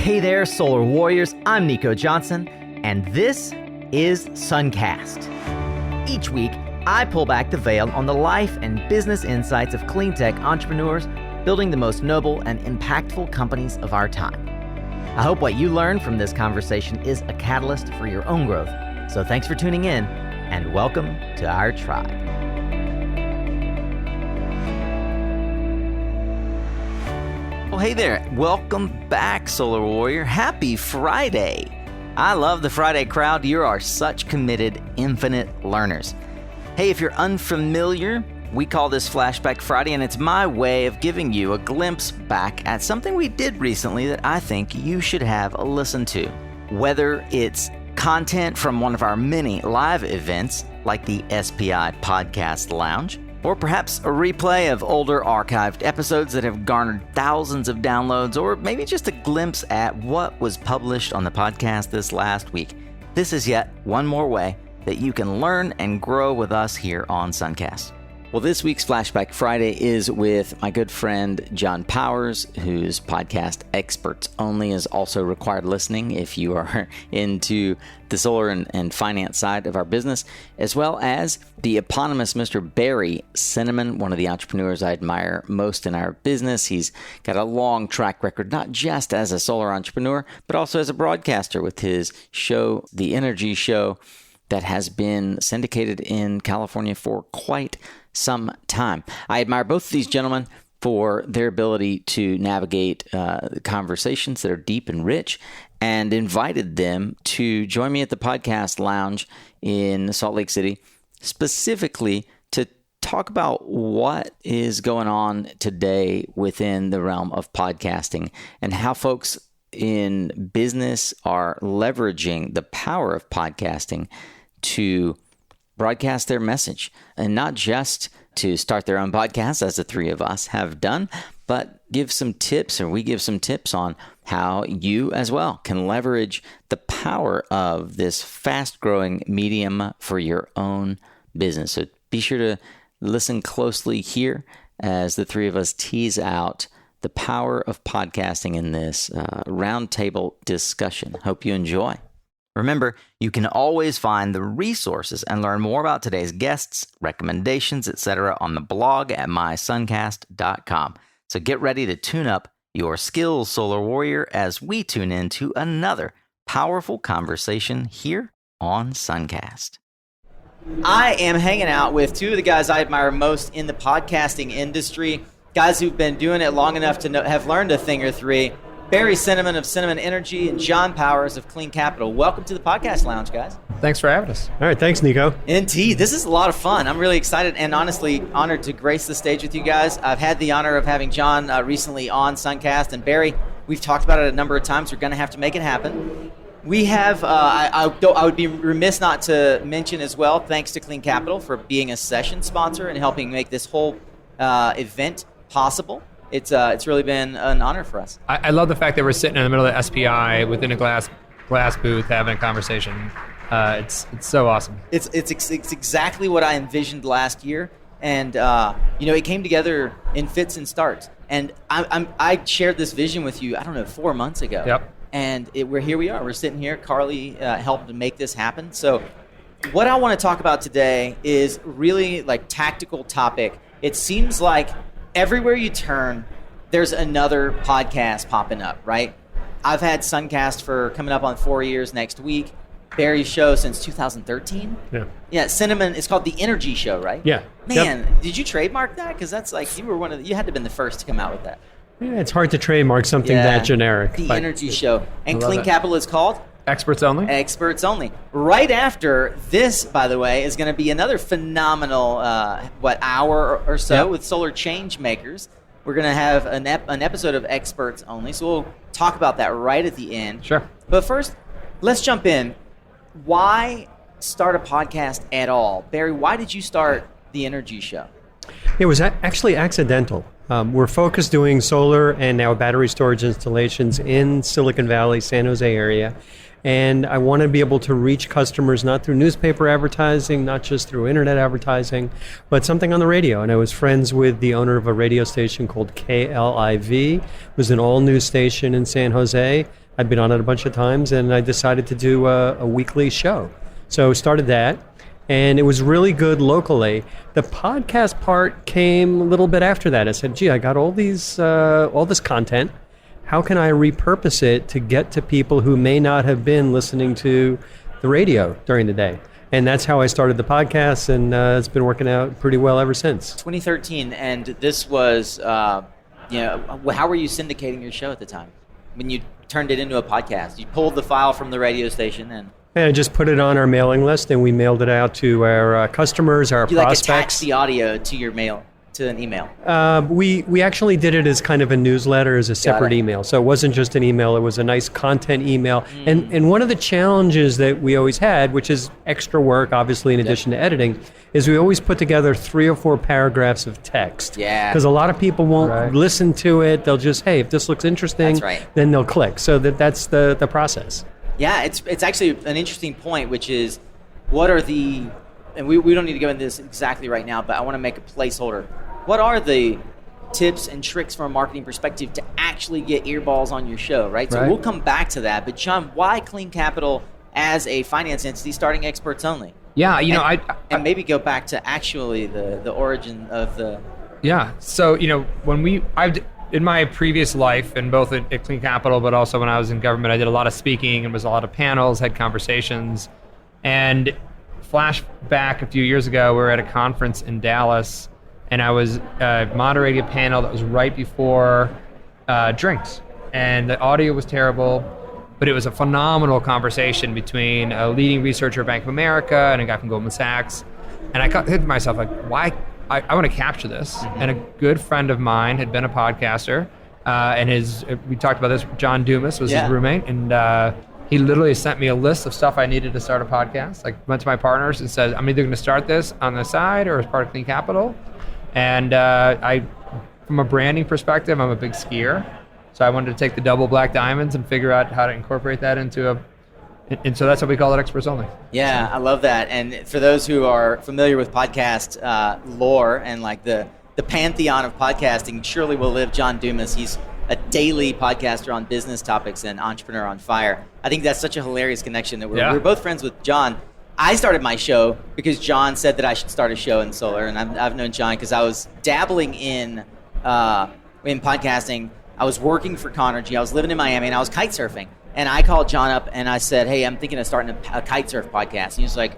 Hey there, Solar Warriors. I'm Nico Johnson, and this is Suncast. Each week, I pull back the veil on the life and business insights of clean tech entrepreneurs building the most noble and impactful companies of our time. I hope what you learn from this conversation is a catalyst for your own growth. So thanks for tuning in, and welcome to our tribe. Well, hey there. Welcome back, Solar Warrior. Happy Friday. I love the Friday crowd. You are such committed, infinite learners. Hey, if you're unfamiliar, we call this Flashback Friday, and it's my way of giving you a glimpse back at something we did recently that I think you should have a listen to. Whether it's content from one of our many live events, like the SPI Podcast Lounge, or perhaps a replay of older archived episodes that have garnered thousands of downloads, or maybe just a glimpse at what was published on the podcast this last week. This is yet one more way that you can learn and grow with us here on Suncast. Well, this week's Flashback Friday is with my good friend John Powers, whose podcast Experts Only is also required listening if you are into the solar and finance side of our business, as well as the eponymous Mr. Barry Cinnamon, one of the entrepreneurs I admire most in our business. He's got a long track record, not just as a solar entrepreneur, but also as a broadcaster with his show, The Energy Show, that has been syndicated in California for quite some time. I admire both of these gentlemen for their ability to navigate conversations that are deep and rich, and invited them to join me at the podcast lounge in Salt Lake City, specifically to talk about what is going on today within the realm of podcasting and how folks in business are leveraging the power of podcasting to broadcast their message, and not just to start their own podcast, as the three of us have done, but give some tips, or we give some tips on how you as well can leverage the power of this fast-growing medium for your own business. So be sure to listen closely here as the three of us tease out the power of podcasting in this roundtable discussion. Hope you enjoy. Remember, you can always find the resources and learn more about today's guests, recommendations, etc. on the blog at mysuncast.com. So get ready to tune up your skills, Solar Warrior, as we tune into another powerful conversation here on Suncast. I am hanging out with two of the guys I admire most in the podcasting industry, guys who've been doing it long enough to have learned a thing or three. Barry Cinnamon of Cinnamon Energy and John Powers of Clean Capital. Welcome to the podcast lounge, guys. Thanks for having us. All right, thanks, Nico. Indeed. This is a lot of fun. I'm really excited and honestly honored to grace the stage with you guys. I've had the honor of having John recently on Suncast, and Barry, we've talked about it a number of times. We're going to have to make it happen. We have, I would be remiss not to mention as well, thanks to Clean Capital for being a session sponsor and helping make this whole event possible. It's really been an honor for us. I love the fact that we're sitting in the middle of the SPI within a glass booth having a conversation. It's so awesome. It's exactly what I envisioned last year, and it came together in fits and starts. And I shared this vision with you, 4 months ago. Yep. And here we are. We're sitting here. Carly helped to make this happen. So what I want to talk about today is really like tactical topic. It seems like everywhere you turn, there's another podcast popping up, right? I've had Suncast for coming up on 4 years next week. Barry's show since 2013. Yeah. Cinnamon. It's called The Energy Show, right? Yeah. Man, Yep. Did you trademark that? Because that's like you had to have been the first to come out with that. Yeah, it's hard to trademark something that generic. The Energy Show. And Clean Capital is called? Experts Only? Experts Only. Right after this, by the way, is going to be another phenomenal, hour or so with Solar Change Makers. We're going to have an episode of Experts Only, so we'll talk about that right at the end. Sure. But first, let's jump in. Why start a podcast at all? Barry, why did you start The Energy Show? It was actually accidental. We're focused doing solar and now battery storage installations in Silicon Valley, San Jose area. And I want to be able to reach customers not through newspaper advertising, not just through internet advertising, but something on the radio. And I was friends with the owner of a radio station called KLIV. It was an all-news station in San Jose. I'd been on it a bunch of times, and I decided to do a weekly show. So started that, and it was really good locally. The podcast part came a little bit after that. I said, gee, I got all this content. How can I repurpose it to get to people who may not have been listening to the radio during the day? And that's how I started the podcast, and it's been working out pretty well ever since. 2013, and this was, how were you syndicating your show at the time? When you turned it into a podcast, you pulled the file from the radio station and I just put it on our mailing list, and we mailed it out to our customers, our prospects. Like attach the audio to your mail, to an email? We actually did it as kind of a newsletter, as a separate email. So it wasn't just an email; it was a nice content email. And one of the challenges that we always had, which is extra work, obviously, in addition to editing, is we always put together 3 or 4 paragraphs of text. Yeah. Because a lot of people won't listen to it; they'll just, hey, if this looks interesting, then they'll click. So that's the process. Yeah, it's actually an interesting point, which is what are the, and we don't need to go into this exactly right now, but I want to make a placeholder. What are the tips and tricks from a marketing perspective to actually get earballs on your show, right? So we'll come back to that. But John, why Clean Capital as a finance entity starting experts only? Yeah, and maybe go back to actually the origin of the... Yeah, so, when in my previous life, and both at Clean Capital, but also when I was in government, I did a lot of speaking and was a lot of panels, had conversations. And flash back a few years ago, we were at a conference in Dallas, and I was moderating a panel that was right before drinks. And the audio was terrible, but it was a phenomenal conversation between a leading researcher at Bank of America and a guy from Goldman Sachs. And I thought to myself, like, why? I want to capture this. And a good friend of mine had been a podcaster, and we talked about this, John Dumas was his roommate, and he literally sent me a list of stuff I needed to start a podcast. Like, went to my partners and said, I'm either going to start this on the side or as part of Clean Capital. And from a branding perspective, I'm a big skier. So I wanted to take the double black diamonds and figure out how to incorporate that and so that's what we call it, experts only. Yeah, I love that. And for those who are familiar with podcast lore and like the pantheon of podcasting, surely will live John Dumas. He's a daily podcaster on business topics and Entrepreneur on Fire. I think that's such a hilarious connection that we're both friends with John. I started my show because John said that I should start a show in solar, and I've known John because I was dabbling in podcasting. I was working for Conergy. I was living in Miami, and I was kite surfing. And I called John up and I said, hey, I'm thinking of starting a kite surf podcast. And he was like,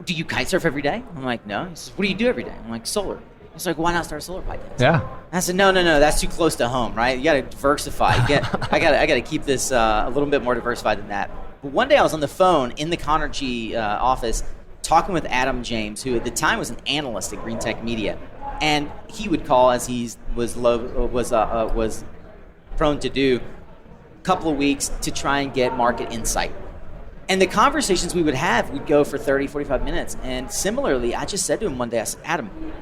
do you kite surf every day? I'm like, no. He says, what do you do every day? I'm like, solar. He's like, why not start a solar podcast? Yeah. And I said, no, that's too close to home, right? You got to diversify. I got to keep this a little bit more diversified than that. But one day I was on the phone in the Conergy office talking with Adam James, who at the time was an analyst at Green Tech Media. And he would call, as he was prone to do, couple of weeks to try and get market insight. And the conversations we would have would go for 30, 45 minutes. And similarly, I just said to him one day, I said, Adam,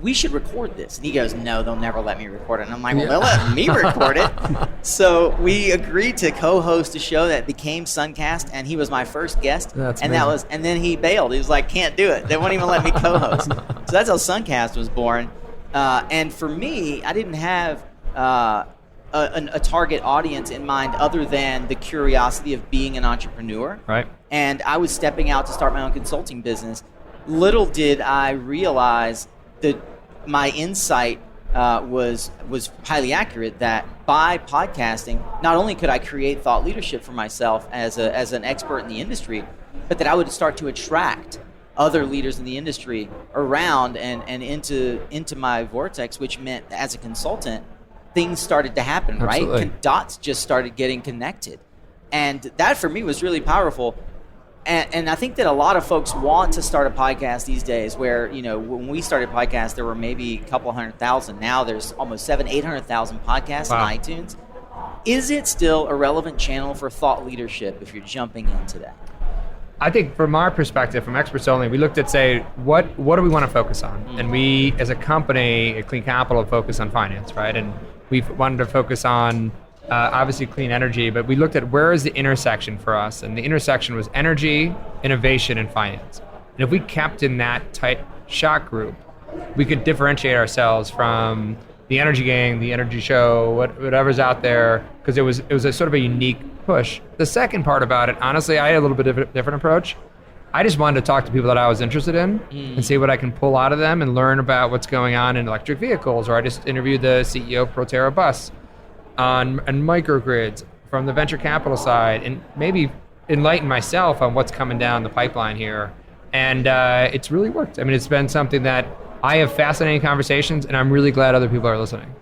we should record this. And he goes, no, they'll never let me record it. And I'm like, well, they'll let me record it. So we agreed to co-host a show that became Suncast, and he was my first guest. That's and amazing. and then he bailed. He was like, can't do it. They won't even let me co-host. So that's how Suncast was born. And for me, I didn't have a target audience in mind other than the curiosity of being an entrepreneur. Right. And I was stepping out to start my own consulting business. Little did I realize that my insight was highly accurate, that by podcasting, not only could I create thought leadership for myself as an expert in the industry, but that I would start to attract other leaders in the industry around and into my vortex, which meant as a consultant, things started to happen, Absolutely. right? Dots just started getting connected. And that for me was really powerful. And I think that a lot of folks want to start a podcast these days where, when we started podcasts, there were maybe a couple 100,000. Now there's almost 800,000 podcasts on iTunes. Is it still a relevant channel for thought leadership if you're jumping in today? I think from our perspective, from experts only, we looked at, say, what do we want to focus on? And we, as a company, at Clean Capital, focus on finance, right? And we wanted to focus on, obviously, clean energy, but we looked at where is the intersection for us? And the intersection was energy, innovation, and finance. And if we kept in that tight shot group, we could differentiate ourselves from the Energy Gang, the Energy Show, whatever's out there, because it was a sort of a unique push. The second part about it, honestly, I had a little bit of a different approach. I just wanted to talk to people that I was interested in and see what I can pull out of them and learn about what's going on in electric vehicles. Or I just interviewed the CEO of Proterra Bus on microgrids from the venture capital side, and maybe enlighten myself on what's coming down the pipeline here. And it's really worked. I mean, it's been something that I have fascinating conversations, and I'm really glad other people are listening.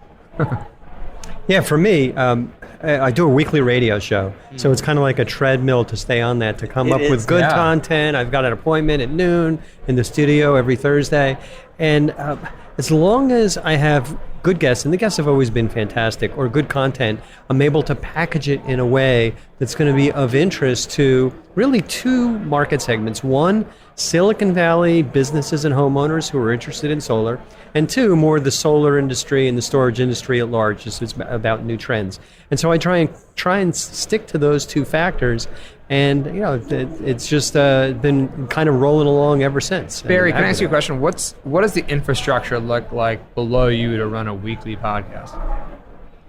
Yeah, for me, I do a weekly radio show, so it's kind of like a treadmill to stay on that, to come up with good content. I've got an appointment at noon in the studio every Thursday, and as long as I have good guests, and the guests have always been fantastic, or good content, I'm able to package it in a way that's going to be of interest to really two market segments. One, Silicon Valley businesses and homeowners who are interested in solar, and two, more the solar industry and the storage industry at large, just it's about new trends. And so I try and stick to those two factors, and it's just been kind of rolling along ever since. Barry, can I ask you a question? What does the infrastructure look like below you to run a weekly podcast?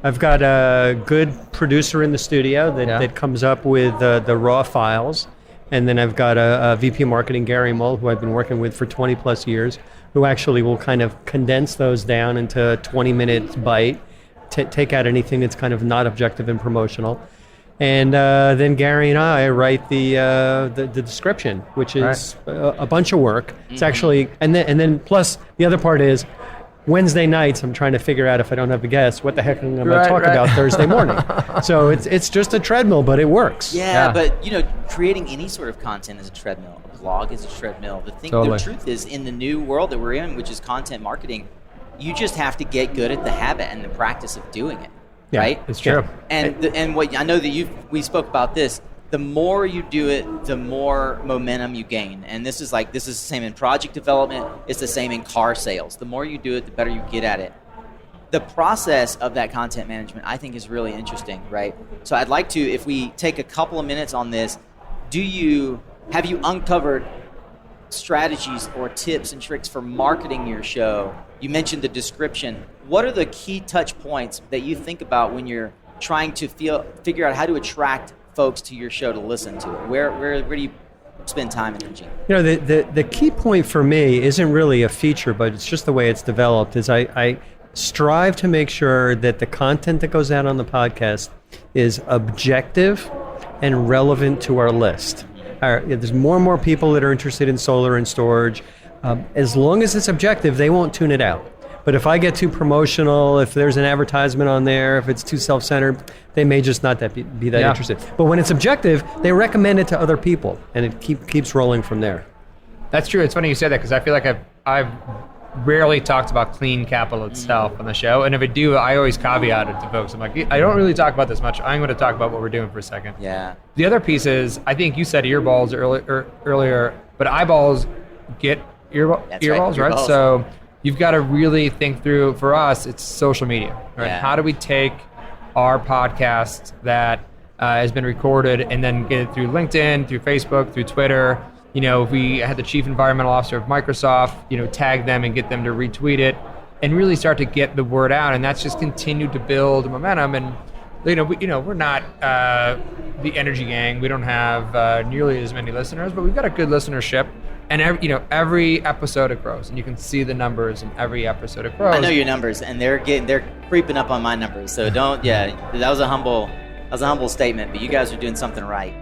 I've got a good producer in the studio that comes up with the raw files. And then I've got a VP of Marketing, Gary Mull, who I've been working with for 20 plus years, who actually will kind of condense those down into a 20-minute bite, take out anything that's kind of not objective and promotional. And then Gary and I write the description, which is a bunch of work. It's actually, and then plus the other part is, Wednesday nights, I'm trying to figure out, if I don't have a guest, what the heck I'm going to talk about Thursday morning. So it's just a treadmill, but it works. Yeah, but creating any sort of content is a treadmill. A blog is a treadmill. The truth is, in the new world that we're in, which is content marketing, you just have to get good at the habit and the practice of doing it. Yeah, right? It's true. And what I know that we spoke about this. The more you do it, the more momentum you gain. And this is the same in project development. It's the same in car sales. The more you do it, the better you get at it. The process of that content management, I think, is really interesting, right? So I'd like to, if we take a couple of minutes on this, have you uncovered strategies or tips and tricks for marketing your show? You mentioned the description. What are the key touch points that you think about when you're trying to figure out how to attract folks to your show to listen to it? Where do you spend time and energy? The key point for me isn't really a feature, but it's just the way it's developed, is I strive to make sure that the content that goes out on the podcast is objective and relevant to our list. There's more and more people that are interested in solar and storage. As long as it's objective, they won't tune it out. But if I get too promotional, if there's an advertisement on there, if it's too self-centered, they may just not be that interested. But when it's objective, they recommend it to other people, and it keeps rolling from there. That's true. It's funny you say that, because I feel like I've rarely talked about clean capital itself on the show, and if I do, I always caveat it to folks. I'm like, I don't really talk about this much. I'm going to talk about what we're doing for a second. Yeah. The other piece is, I think you said earballs earlier, but eyeballs get earballs, right? So you've got to really think through, for us, it's social media, right? Yeah. How do we take our podcast that has been recorded and then get it through LinkedIn, through Facebook, through Twitter? If we had the chief environmental officer of Microsoft, tag them and get them to retweet it and really start to get the word out. And that's just continued to build momentum. And, we're not the Energy Gang. We don't have nearly as many listeners, but we've got a good listenership. And every episode it grows, and you can see the numbers in every episode it grows. I know your numbers, and they're creeping up on my numbers. So don't. Yeah, that was a humble statement, but you guys are doing something right.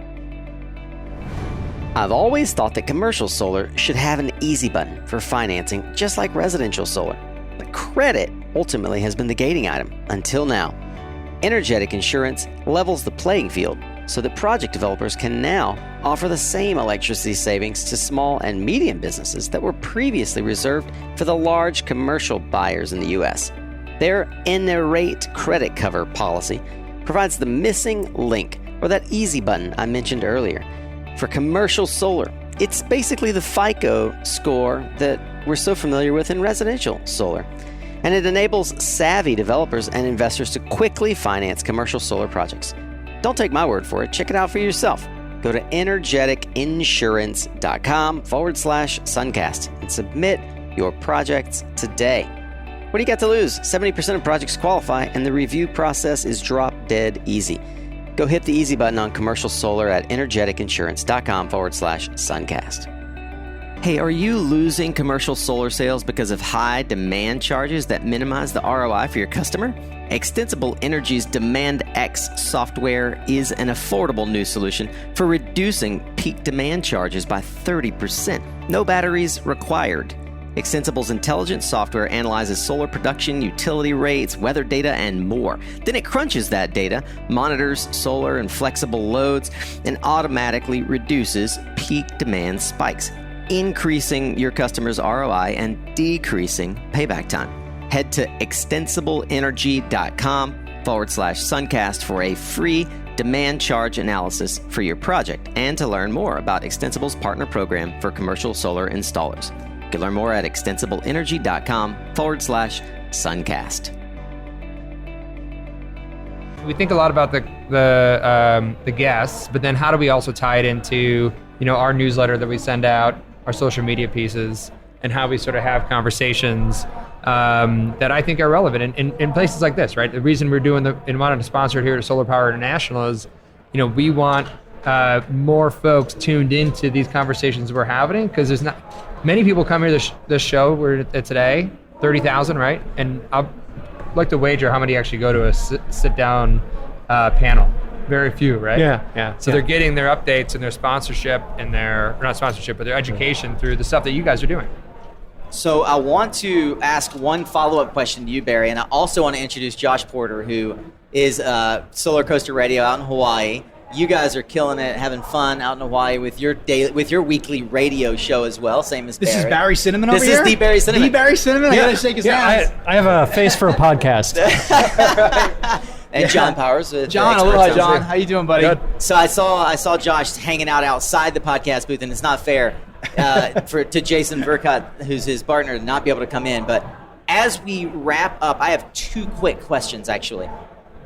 I've always thought that commercial solar should have an easy button for financing, just like residential solar. But credit ultimately has been the gating item until now. Energetic Insurance levels the playing field so that project developers can now offer the same electricity savings to small and medium businesses that were previously reserved for the large commercial buyers in the U.S. Their Enerate credit cover policy provides the missing link, or that easy button I mentioned earlier. For commercial solar, it's basically the FICO score that we're so familiar with in residential solar. And it enables savvy developers and investors to quickly finance commercial solar projects. Don't take my word for it. Check it out for yourself. Go to energeticinsurance.com/Suncast and submit your projects today. What do you got to lose? 70% of projects qualify, and the review process is drop dead easy. Go hit the easy button on commercial solar at energeticinsurance.com/Suncast. Hey, are you losing commercial solar sales because of high demand charges that minimize the ROI for your customer? Extensible Energy's Demand X software is an affordable new solution for reducing peak demand charges by 30%. No batteries required. Extensible's intelligent software analyzes solar production, utility rates, weather data, and more. Then it crunches that data, monitors solar and flexible loads, and automatically reduces peak demand spikes, increasing your customers' ROI and decreasing payback time. Head to extensibleenergy.com/Suncast for a free demand charge analysis for your project and to learn more about Extensible's partner program for commercial solar installers. You can learn more at extensibleenergy.com/Suncast. We think a lot about the guests, but then how do we also tie it into our newsletter that we send out, our social media pieces, and how we sort of have conversations that I think are relevant in places like this, right? The reason we're doing and wanted to sponsor it here at Solar Power International is, we want more folks tuned into these conversations we're having, because there's not many people come here this show we're at today, 30,000, right? And I'd like to wager how many actually go to a sit down panel. Very few, right? Yeah. So they're getting their updates and their sponsorship and not sponsorship, but their education through the stuff that you guys are doing. So I want to ask one follow-up question to you, Barry, and I also want to introduce Josh Porter, who is Solar Coaster Radio out in Hawaii. You guys are killing it, having fun out in Hawaii with your weekly radio show as well, same as Barry. This is Barry Cinnamon over here? This is the Barry Cinnamon. The Barry Cinnamon? I gotta shake his hands. I have a face for a podcast. And John Powers. John, aloha, John. How you doing, buddy? Good. So I saw Josh hanging out outside the podcast booth, and it's not fair to Jason Burkott, who's his partner, to not be able to come in. But as we wrap up, I have two quick questions, actually.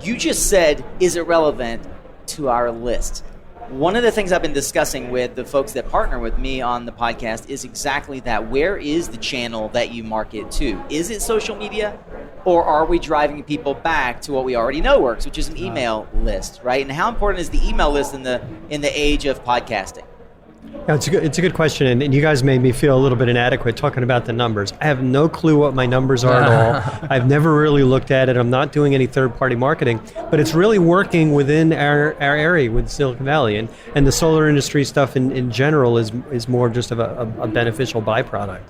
You just said, is it relevant to our list? One of the things I've been discussing with the folks that partner with me on the podcast is exactly that. Where is the channel that you market to? Is it social media, or are we driving people back to what we already know works, which is an email list, right? And how important is the email list in the age of podcasting? Yeah, it's a good question, and you guys made me feel a little bit inadequate talking about the numbers. I have no clue what my numbers are at all. I've never really looked at it. I'm not doing any third-party marketing, but it's really working within our area with Silicon Valley, and the solar industry stuff in general is more just of a beneficial byproduct.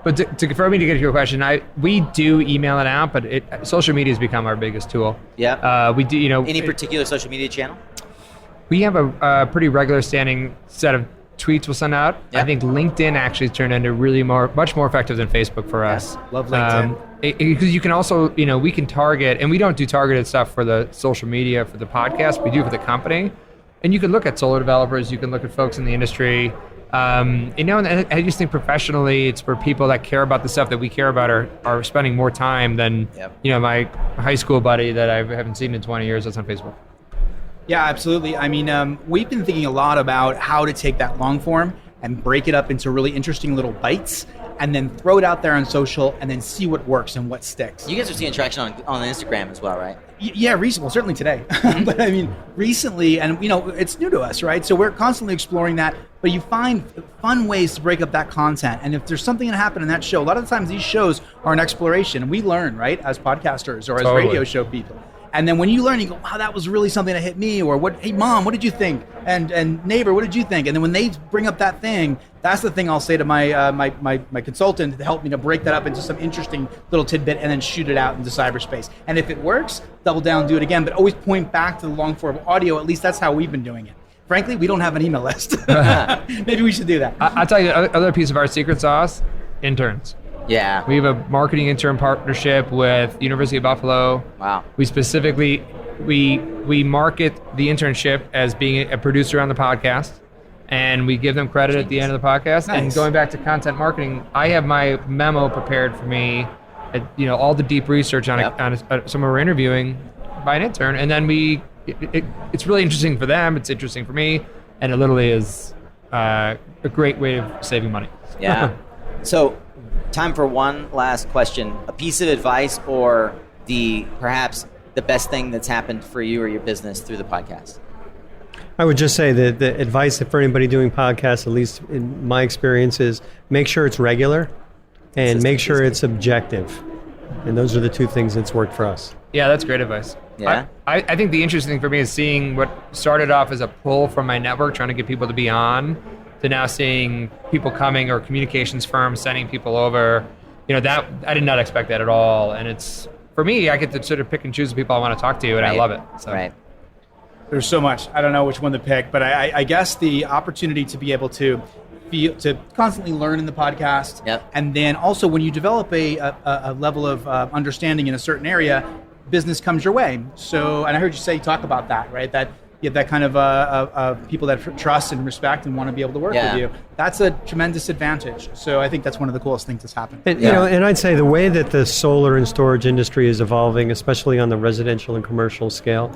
But for me to get to your question, we do email it out, but social media has become our biggest tool. Yeah. We do, Any particular social media channel? We have a pretty regular standing set of tweets we'll send out. Yeah. I think LinkedIn actually turned into much more effective than Facebook for us. Love LinkedIn. Because you can also, we can target, and we don't do targeted stuff for the social media, for the podcast, we do for the company. And you can look at solar developers, you can look at folks in the industry. And I just think professionally, it's for people that care about the stuff that we care about are spending more time than, my high school buddy that I haven't seen in 20 years that's on Facebook. Yeah, absolutely. I mean, we've been thinking a lot about how to take that long form and break it up into really interesting little bites and then throw it out there on social and then see what works and what sticks. You guys are seeing traction on Instagram as well, right? Yeah, recently. Well, certainly today. But I mean, recently, and it's new to us, right? So we're constantly exploring that, but you find fun ways to break up that content. And if there's something that happened in that show, a lot of the times these shows are an exploration, and we learn, right, as podcasters or as radio show people. And then when you learn, you go, wow, that was really something that hit me, or hey, mom, what did you think? And neighbor, what did you think? And then when they bring up that thing, that's the thing I'll say to my consultant to help me to break that up into some interesting little tidbit and then shoot it out into cyberspace. And if it works, double down, do it again, but always point back to the long form audio. At least that's how we've been doing it. Frankly, we don't have an email list. Maybe we should do that. I'll tell you another piece of our secret sauce, interns. Yeah. We have a marketing intern partnership with University of Buffalo. Wow. We specifically, we market the internship as being a producer on the podcast, and we give them credit at the end of the podcast. Nice. And going back to content marketing, I have my memo prepared for me, all the deep research on someone we're interviewing by an intern, and then it's really interesting for them, it's interesting for me, and it literally is a great way of saving money. Yeah. So time for one last question. A piece of advice or perhaps the best thing that's happened for you or your business through the podcast? I would just say that the advice for anybody doing podcasts, at least in my experience, is make sure it's regular and make sure it's objective. And those are the two things that's worked for us. Yeah, that's great advice. Yeah. I think the interesting thing for me is seeing what started off as a pull from my network, trying to get people to be on, to now seeing people coming or communications firms sending people over. That I did not expect that at all. And it's, for me, I get to sort of pick and choose the people I want to talk to, and I love it. So. Right. There's so much. I don't know which one to pick, but I guess the opportunity to be able to constantly learn in the podcast. Yep. And then also when you develop a level of understanding in a certain area, business comes your way. So, and I heard you talk about that, right? That you have that kind of people that trust and respect and want to be able to work with you. That's a tremendous advantage. So I think that's one of the coolest things that's happened. And, and I'd say the way that the solar and storage industry is evolving, especially on the residential and commercial scale,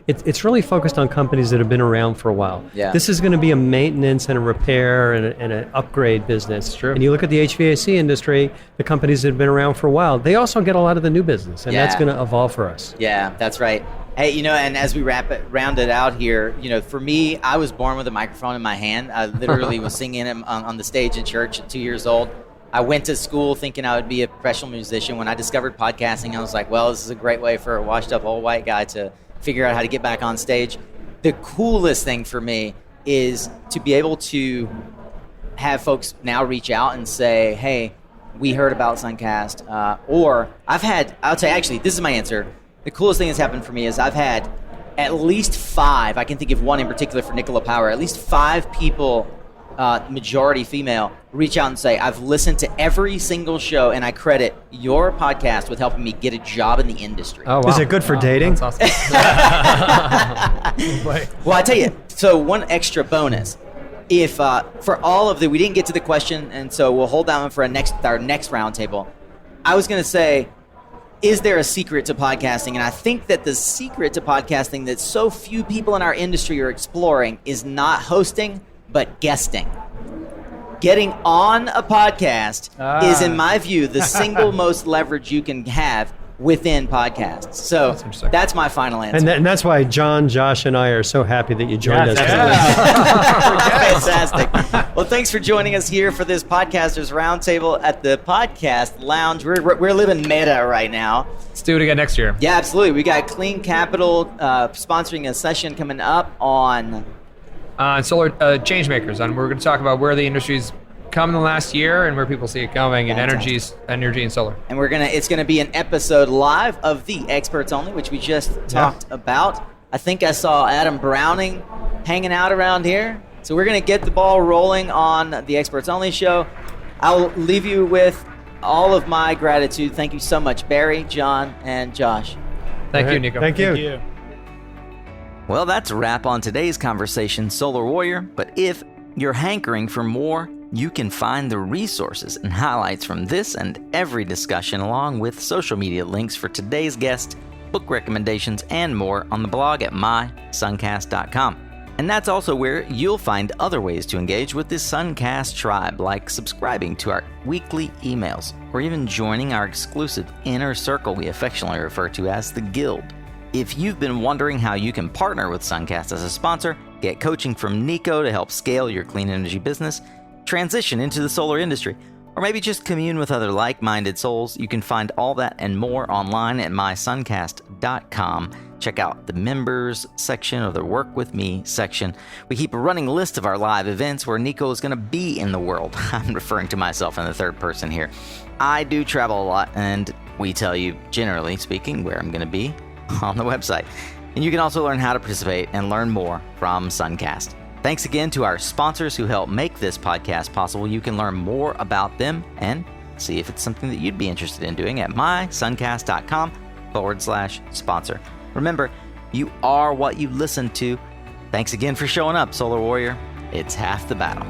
it's really focused on companies that have been around for a while. Yeah. This is going to be a maintenance and a repair and an upgrade business. True. And you look at the HVAC industry, the companies that have been around for a while, they also get a lot of the new business, and that's going to evolve for us. Yeah, that's right. Hey, and as we round it out here, for me, I was born with a microphone in my hand. I literally was singing on the stage in church at 2 years old. I went to school thinking I would be a professional musician. When I discovered podcasting, I was like, well, this is a great way for a washed up old white guy to figure out how to get back on stage. The coolest thing for me is to be able to have folks now reach out and say, hey, we heard about Suncast. I'll tell you, actually, this is my answer. The coolest thing that's happened for me is I've had at least 5, I can think of one in particular for Nicola Power, at least 5 people, majority female, reach out and say, I've listened to every single show and I credit your podcast with helping me get a job in the industry. Oh, wow. Is it good for dating? That's awesome. Well, I tell you, so one extra bonus. If for all of we didn't get to the question, and so we'll hold that one for our next roundtable. I was going to say, is there a secret to podcasting? And I think that the secret to podcasting that so few people in our industry are exploring is not hosting, but guesting. Getting on a podcast is, in my view, the single most leverage you can have within podcasts. So that's my final answer. And that's why John, Josh, and I are so happy that you joined us today. Fantastic. Well, thanks for joining us here for this Podcasters Roundtable at the Podcast Lounge. We're living meta right now. Let's do it again next year. Yeah, absolutely. We got Clean Capital sponsoring a session coming up on solar changemakers, and we're going to talk about where the industry's come in the last year and where people see it going in energy and solar. And it's gonna be an episode live of the Experts Only, which we just talked about. I think I saw Adam Browning hanging out around here. So we're gonna get the ball rolling on the Experts Only show. I'll leave you with all of my gratitude. Thank you so much, Barry, John, and Josh. Thank you, Nico. Thank you. Thank you. Well, that's a wrap on today's conversation, Solar Warrior. But if you're hankering for more, you can find the resources and highlights from this and every discussion, along with social media links for today's guest, book recommendations, and more on the blog at mysuncast.com. And that's also where you'll find other ways to engage with this Suncast tribe, like subscribing to our weekly emails, or even joining our exclusive inner circle we affectionately refer to as the Guild. If you've been wondering how you can partner with Suncast as a sponsor, get coaching from Nico to help scale your clean energy business, transition into the solar industry, or maybe just commune with other like-minded souls, you can find all that and more online at mysuncast.com. Check out the members section or the work with me section. We keep a running list of our live events where Nico is going to be in the world. I'm referring to myself in the third person here. I do travel a lot, and we tell you, generally speaking, where I'm going to be on the website. And you can also learn how to participate and learn more from Suncast. Thanks again to our sponsors who help make this podcast possible. You can learn more about them and see if it's something that you'd be interested in doing at mysuncast.com/sponsor. Remember, you are what you listen to. Thanks again for showing up, Solar Warrior. It's half the battle.